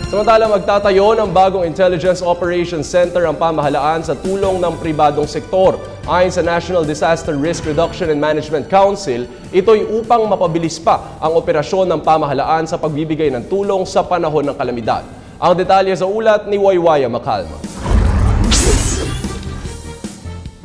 Samantala, magtatayo ng bagong Intelligence Operations Center ang pamahalaan sa tulong ng pribadong sektor. Ayon sa National Disaster Risk Reduction and Management Council, ito'y upang mapabilis pa ang operasyon ng pamahalaan sa pagbibigay ng tulong sa panahon ng kalamidad. Ang detalye sa ulat ni Waywaya Macalma.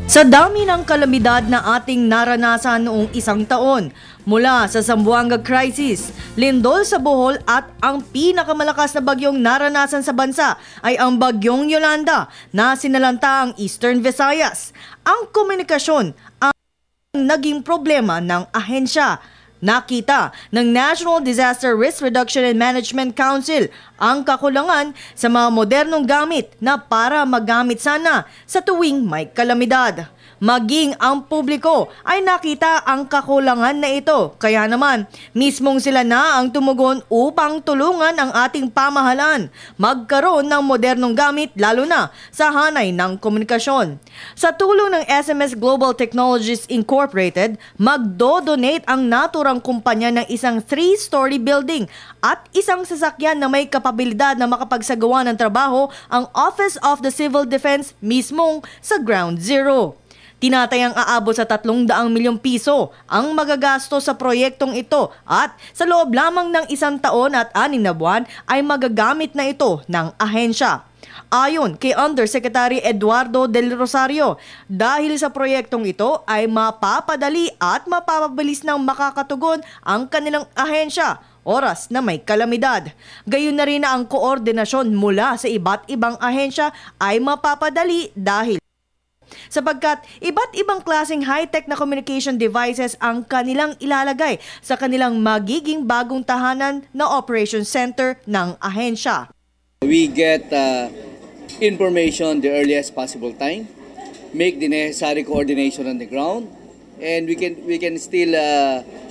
Sa dami ng kalamidad na ating naranasan noong isang taon, mula sa Zamboanga Crisis, lindol sa Bohol at ang pinakamalakas na bagyong naranasan sa bansa ay ang bagyong Yolanda na sinalanta ang Eastern Visayas. Ang komunikasyon ang naging problema ng ahensya. Nakita ng National Disaster Risk Reduction and Management Council ang kakulangan sa mga modernong gamit na para magamit sana sa tuwing may kalamidad. Maging ang publiko ay nakita ang kakulangan na ito. Kaya naman, mismong sila na ang tumugon upang tulungan ang ating pamahalaan magkaroon ng modernong gamit lalo na sa hanay ng komunikasyon. Sa tulong ng SMS Global Technologies Incorporated, magdo-donate ang naturang kumpanya ng isang 3-story building at isang sasakyan na may kapabilidad na makapagsagawa ng trabaho ang Office of the Civil Defense mismong sa Ground Zero. Tinatayang aabot sa 300 milyong piso ang magagasto sa proyektong ito at sa loob lamang ng 1 taon at 6 na buwan ay magagamit na ito ng ahensya. Ayon kay Undersecretary Eduardo Del Rosario, dahil sa proyektong ito ay mapapadali at mapapabilis ng makakatugon ang kanilang ahensya oras na may kalamidad. Gayon na rin na ang koordinasyon mula sa iba't ibang ahensya ay mapapadali dahil sapagkat iba't ibang klaseng high-tech na communication devices ang kanilang ilalagay sa kanilang magiging bagong tahanan na operation center ng ahensya. We get information the earliest possible time, make the necessary coordination on the ground, and we can still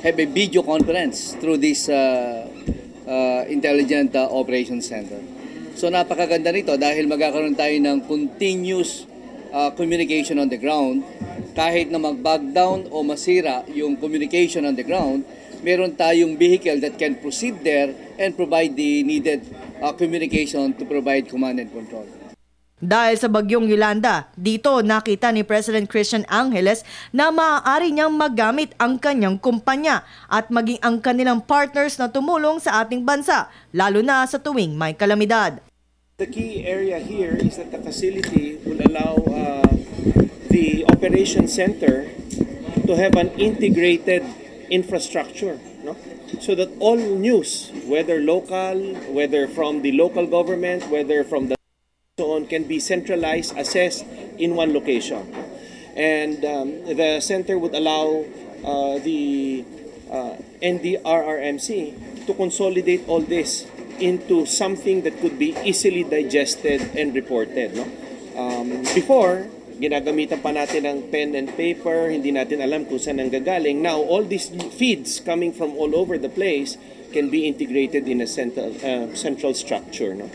have a video conference through this intelligent operations center. So napakaganda nito dahil magkakaroon tayo ng continuous communication on the ground. Kahit na mag-bug down o masira yung communication on the ground, meron tayong vehicle that can proceed there and provide the needed communication to provide command and control. Dahil sa bagyong Yolanda, dito nakita ni President Christian Angeles na maaari niyang magamit ang kanyang kumpanya at maging ang kanilang partners na tumulong sa ating bansa, lalo na sa tuwing may kalamidad. The key area here is that the facility will allow the operation center to have an integrated infrastructure, no? So that all news, whether local, whether from the local government, whether from the so on, can be centralized, assessed in one location. And the center would allow the NDRRMC to consolidate all this into something that could be easily digested and reported. No? Before, ginagamitan pa natin ng pen and paper, hindi natin alam kung saan ang gagaling. Now, all these feeds coming from all over the place can be integrated in a central structure. No?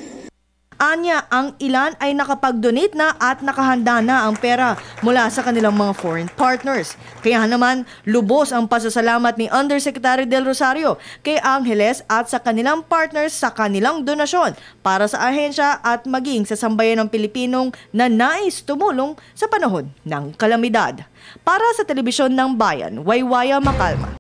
Anya, ang ilan ay nakapag-donate na at nakahanda na ang pera mula sa kanilang mga foreign partners. Kaya naman, lubos ang pasasalamat ni Undersecretary Del Rosario kay Angeles at sa kanilang partners sa kanilang donasyon para sa ahensya at maging sa sambayan ng Pilipinong na nais tumulong sa panahon ng kalamidad. Para sa Telebisyon ng Bayan, Waywaya Macalma.